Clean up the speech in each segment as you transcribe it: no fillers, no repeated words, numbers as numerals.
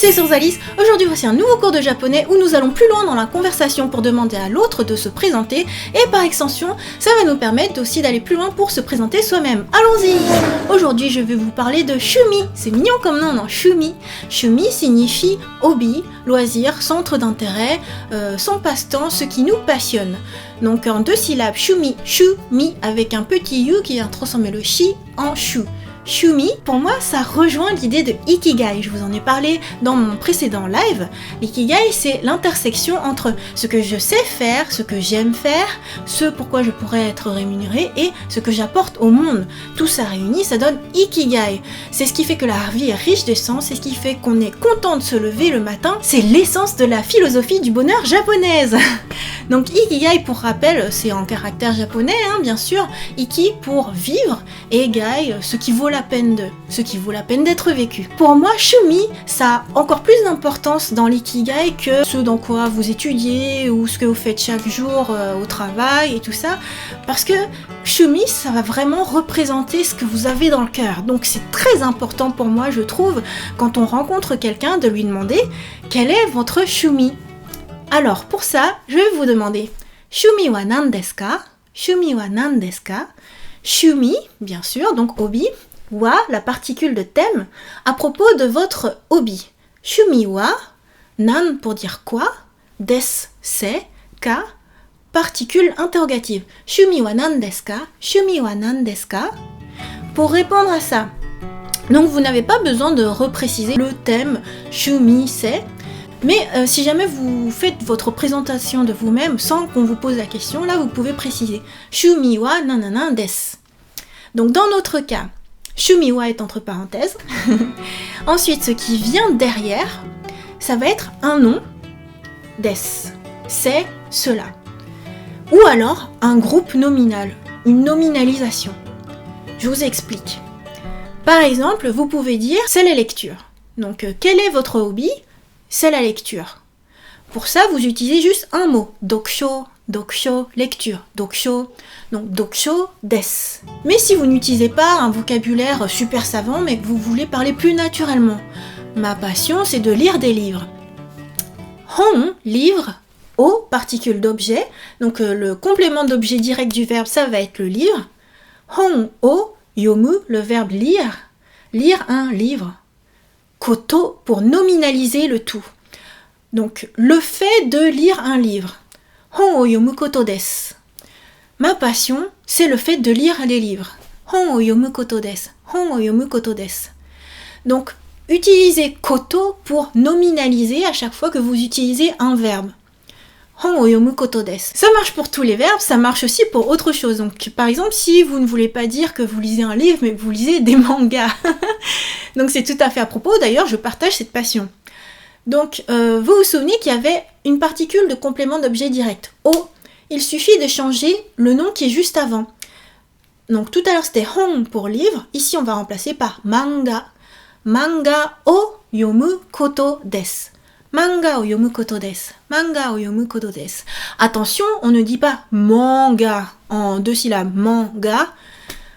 c'est Sourzalis. Aujourd'hui voici un nouveau cours de japonais où nous allons plus loin dans la conversation pour demander à l'autre de se présenter et par extension ça va nous permettre aussi d'aller plus loin pour se présenter soi-même. Allons-y. Aujourd'hui je vais vous parler de Shumi, c'est mignon comme nom non, Shumi. Shumi signifie hobby, loisir, centre d'intérêt, son passe-temps, ce qui nous passionne. Donc en deux syllabes, Shumi, Shumi avec un petit yu qui vient transformer le shi en shu. Shumi, pour moi, ça rejoint l'idée de Ikigai. Je vous en ai parlé dans mon précédent live. L'ikigai, c'est l'intersection entre ce que je sais faire, ce que j'aime faire, ce pourquoi je pourrais être rémunéré et ce que j'apporte au monde. Tout ça réuni, ça donne Ikigai. C'est ce qui fait que la vie est riche de sens, c'est ce qui fait qu'on est content de se lever le matin. C'est l'essence de la philosophie du bonheur japonaise. Donc Ikigai, pour rappel, c'est en caractère japonais, bien sûr. Iki pour vivre et gai, ce qui vaut la peine d'être vécu. Pour moi, Shumi, ça a encore plus d'importance dans l'ikigai que ce dans quoi vous étudiez ou ce que vous faites chaque jour au travail et tout ça, parce que Shumi, ça va vraiment représenter ce que vous avez dans le cœur. Donc c'est très important pour moi, je trouve, quand on rencontre quelqu'un, de lui demander quel est votre Shumi. Alors pour ça, je vais vous demander Shumi wa nan desu ka? Shumi wa nan desu ka? Shumi, bien sûr, donc hobby. Wa, la particule de thème, à propos de votre hobby. Shumi wa, nan pour dire quoi, des, c'est, ka, particule interrogative. Shumi wa nan desu ka? Shumi wa nan desu ka? Pour répondre à ça, donc vous n'avez pas besoin de repréciser le thème Shumi c'est, mais si jamais vous faites votre présentation de vous-même sans qu'on vous pose la question, là vous pouvez préciser Shumi wa nanana desu. Donc dans notre cas, Shumi wa est entre parenthèses. Ensuite, ce qui vient derrière, ça va être un nom, des, c'est cela. Ou alors un groupe nominal, une nominalisation. Je vous explique. Par exemple, vous pouvez dire c'est la lecture. Donc, quel est votre hobby? C'est la lecture. Pour ça, vous utilisez juste un mot, dokusho. Dokusho, lecture, dokusho, donc dokusho desu. Mais si vous n'utilisez pas un vocabulaire super savant, mais que vous voulez parler plus naturellement, ma passion c'est de lire des livres. Hon, livre, o, particule d'objet, donc le complément d'objet direct du verbe, ça va être le livre. Hon, o, yomu, le verbe lire, lire un livre. Koto, pour nominaliser le tout. Donc le fait de lire un livre. Hon o yomu koto desu. Ma passion, c'est le fait de lire les livres. Hon o yomu koto desu. Hon o yomu koto desu. Donc, utilisez koto pour nominaliser à chaque fois que vous utilisez un verbe. Hon o yomu koto desu. Ça marche pour tous les verbes, ça marche aussi pour autre chose. Donc, par exemple, si vous ne voulez pas dire que vous lisez un livre, mais que vous lisez des mangas. Donc, c'est tout à fait à propos. D'ailleurs, je partage cette passion. Donc, vous vous souvenez qu'il y avait une particule de complément d'objet direct, o. Il suffit de changer le nom qui est juste avant. Donc, tout à l'heure, c'était hon pour livre. Ici, on va remplacer par manga. Manga o yomu koto desu. Manga o yomu koto desu. Manga o yomu koto desu. Attention, on ne dit pas manga en deux syllabes, manga,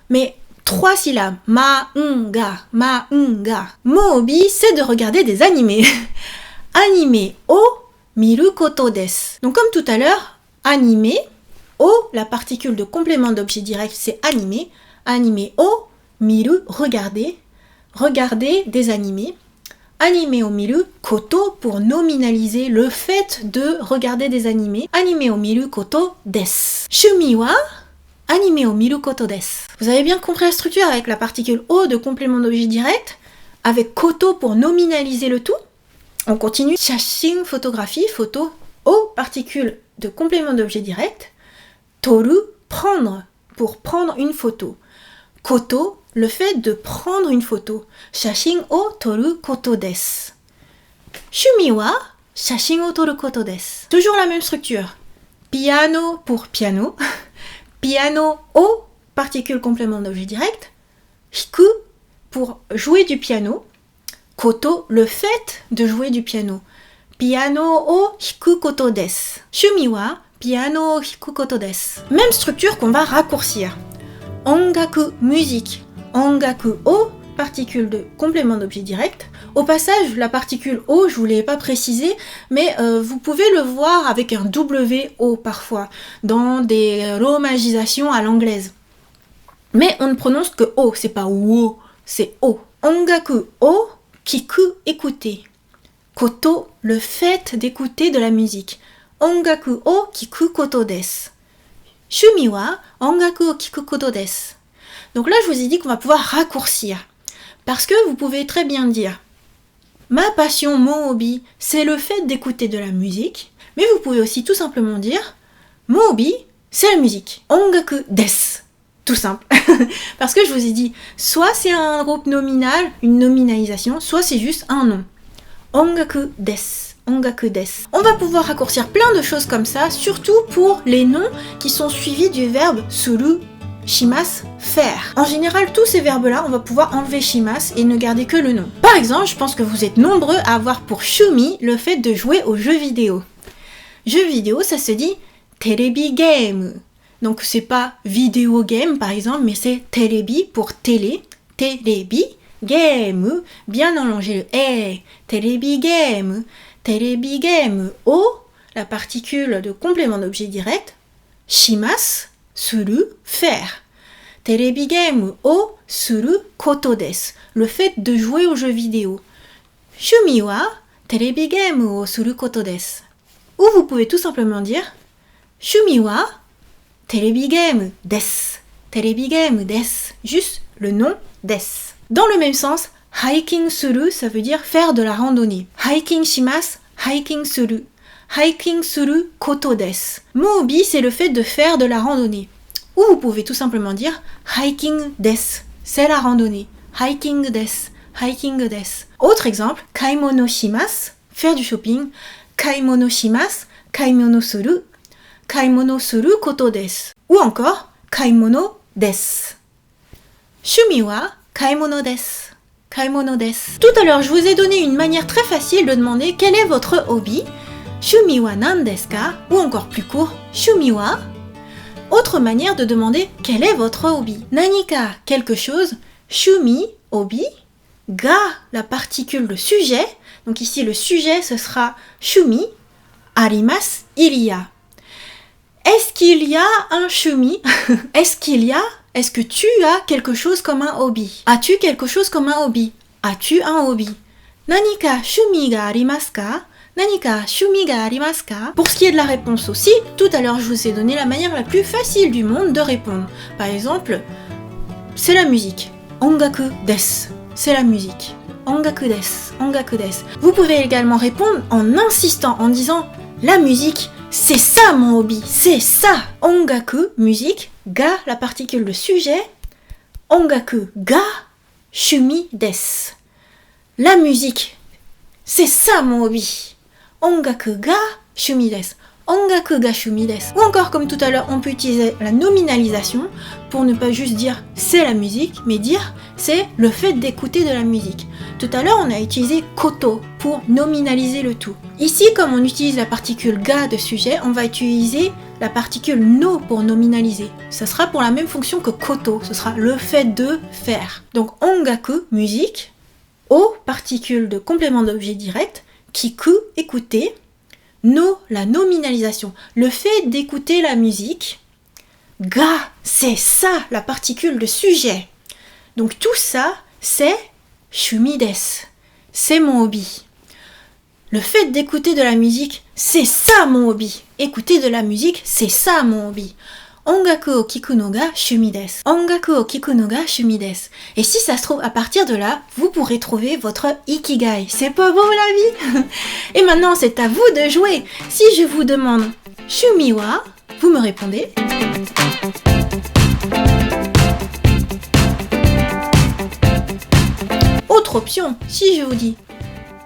mais 3 syllabes. Ma-nga, ma-nga. Mon hobby, c'est de regarder des animés. Anime o miru koto desu. Donc comme tout à l'heure, anime o, la particule de complément d'objet direct, c'est anime. Anime o miru, regarder. Regarder des animés. Anime o miru koto pour nominaliser le fait de regarder des animés. Anime o miru koto desu. Shumi wa anime o miru koto desu. Vous avez bien compris la structure avec la particule o de complément d'objet direct, avec koto pour nominaliser le tout. On continue. Shashin, photographie, photo, o, particule de complément d'objet direct. Toru, prendre, pour prendre une photo. Koto, le fait de prendre une photo. Shashin o toru koto desu. Shumi wa shashin o toru koto desu. Toujours la même structure. Piano pour piano. Piano o, particule complément d'objet direct. Hiku, pour jouer du piano. Koto, le fait de jouer du piano. Piano o hiku koto desu. Shumi wa piano o hiku koto desu. Même structure qu'on va raccourcir. Ongaku, musique. Ongaku o particule de complément d'objet direct. Au passage, la particule O, je ne vous l'ai pas précisé, mais vous pouvez le voir avec un WO parfois, dans des romagisations à l'anglaise. Mais on ne prononce que O, c'est pas wo, c'est O. Ongaku o kiku, écouter. Koto, le fait d'écouter de la musique. Ongaku o kiku koto desu. Shumi wa ongaku o kiku koto desu. Donc là, je vous ai dit qu'on va pouvoir raccourcir. Parce que vous pouvez très bien dire ma passion, mon hobby, c'est le fait d'écouter de la musique. Mais vous pouvez aussi tout simplement dire mon hobby, c'est la musique. Ongaku desu. Tout simple. Parce que je vous ai dit, soit c'est un groupe nominal, une nominalisation, soit c'est juste un nom. Ongaku desu. Ongaku desu. On va pouvoir raccourcir plein de choses comme ça, surtout pour les noms qui sont suivis du verbe suru, shimasu, faire. En général, tous ces verbes-là, on va pouvoir enlever shimasu et ne garder que le nom. Par exemple, je pense que vous êtes nombreux à avoir pour shumi le fait de jouer aux jeux vidéo. Jeux vidéo, ça se dit terebi game. Donc c'est pas vidéo game par exemple, mais c'est terebi pour télé, terebi, game, bien allongé le e, terebi game, o, la particule de complément d'objet direct, shimasu, suru, faire. Terebi game o suru koto desu, le fait de jouer aux jeux vidéo. Shumi wa terebi game o suru koto desu. Ou vous pouvez tout simplement dire shumi wa terebi game desu. Terebi game desu. Juste le nom desu. Dans le même sens, hiking suru, ça veut dire faire de la randonnée. Hiking shimasu, hiking suru. Hiking suru koto desu. Mon hobby, c'est le fait de faire de la randonnée. Ou vous pouvez tout simplement dire hiking desu. C'est la randonnée. Hiking desu. Hiking desu. Autre exemple, kaimono shimasu, faire du shopping. Kaimono shimasu, kaimono suru. Kaimono suru koto desu. Ou encore, kaimono desu. Shumi wa kaimono desu. Kaimono desu. Tout à l'heure, je vous ai donné une manière très facile de demander quel est votre hobby. Shumi wa nan desu ka? Ou encore plus court, shumi wa. Autre manière de demander quel est votre hobby. Nanika, quelque chose. Shumi, hobby. Ga, la particule de sujet. Donc ici, le sujet, ce sera shumi. Arimasu, il y a. Est-ce qu'il y a un shumi? Est-ce que tu as quelque chose comme un hobby? As-tu quelque chose comme un hobby? As-tu un hobby? Nanika shumi ga arimasu ka? Nanika shumi ga arimasu ka? Pour ce qui est de la réponse aussi, tout à l'heure je vous ai donné la manière la plus facile du monde de répondre. Par exemple, c'est la musique. Ongaku desu. C'est la musique. Ongaku desu. Ongaku desu. Vous pouvez également répondre en insistant, en disant la musique. C'est ça mon hobby, c'est ça. Ongaku, musique, ga, la particule de sujet. Ongaku ga shumi desu. La musique, c'est ça mon hobby. Ongaku ga shumi desu. Ongaku ga shumi desu. Ou encore comme tout à l'heure, on peut utiliser la nominalisation pour ne pas juste dire c'est la musique, mais dire c'est le fait d'écouter de la musique. Tout à l'heure, on a utilisé koto pour nominaliser le tout. Ici, comme on utilise la particule ga de sujet, on va utiliser la particule no pour nominaliser. Ça sera pour la même fonction que koto, ce sera le fait de faire. Donc ongaku, musique, o, particule de complément d'objet direct, kiku, écouter, no, la nominalisation, le fait d'écouter la musique, ga, c'est ça, la particule de sujet. Donc tout ça, c'est shumi desu. C'est mon hobby. Le fait d'écouter de la musique, c'est ça mon hobby. Écouter de la musique, c'est ça mon hobby. Ongaku o kiku no ga shumi desu. Ongaku o kiku no ga shumi desu. Et si ça se trouve, à partir de là, vous pourrez trouver votre ikigai. C'est pas beau la vie? Et maintenant, c'est à vous de jouer. Si je vous demande shumi wa, vous me répondez. Autre option, si je vous dis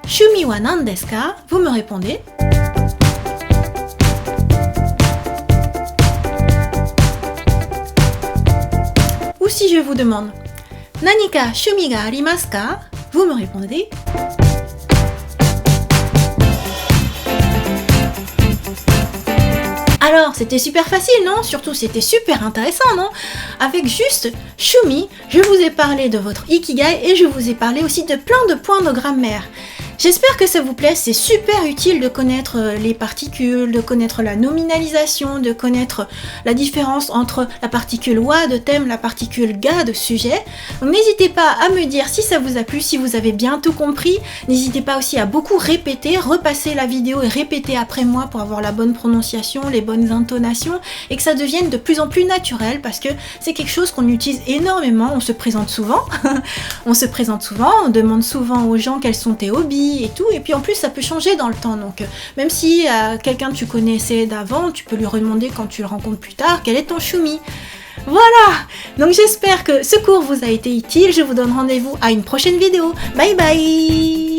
shumi wa nan desu ka, vous me répondez. Ou si je vous demande nanika shumi ga arimasu ka, vous me répondez. Alors, Alors, c'était super facile, non? Surtout, c'était super intéressant, non? Avec juste Shumi, je vous ai parlé de votre Ikigai et je vous ai parlé aussi de plein de points de grammaire. J'espère que ça vous plaît, c'est super utile de connaître les particules, de connaître la nominalisation, de connaître la différence entre la particule wa de thème, la particule ga de sujet. Donc n'hésitez pas à me dire si ça vous a plu, si vous avez bien tout compris. N'hésitez pas aussi à beaucoup répéter, repasser la vidéo et répéter après moi pour avoir la bonne prononciation, les bonnes intonations et que ça devienne de plus en plus naturel parce que c'est quelque chose qu'on utilise énormément, on se présente souvent, on demande souvent aux gens quels sont tes hobbies, et tout, et puis en plus ça peut changer dans le temps, donc même si quelqu'un que tu connaissais d'avant, tu peux lui demander quand tu le rencontres plus tard quel est ton Shumi. Voilà, donc j'espère que ce cours vous a été utile, je vous donne rendez-vous à une prochaine vidéo, bye bye.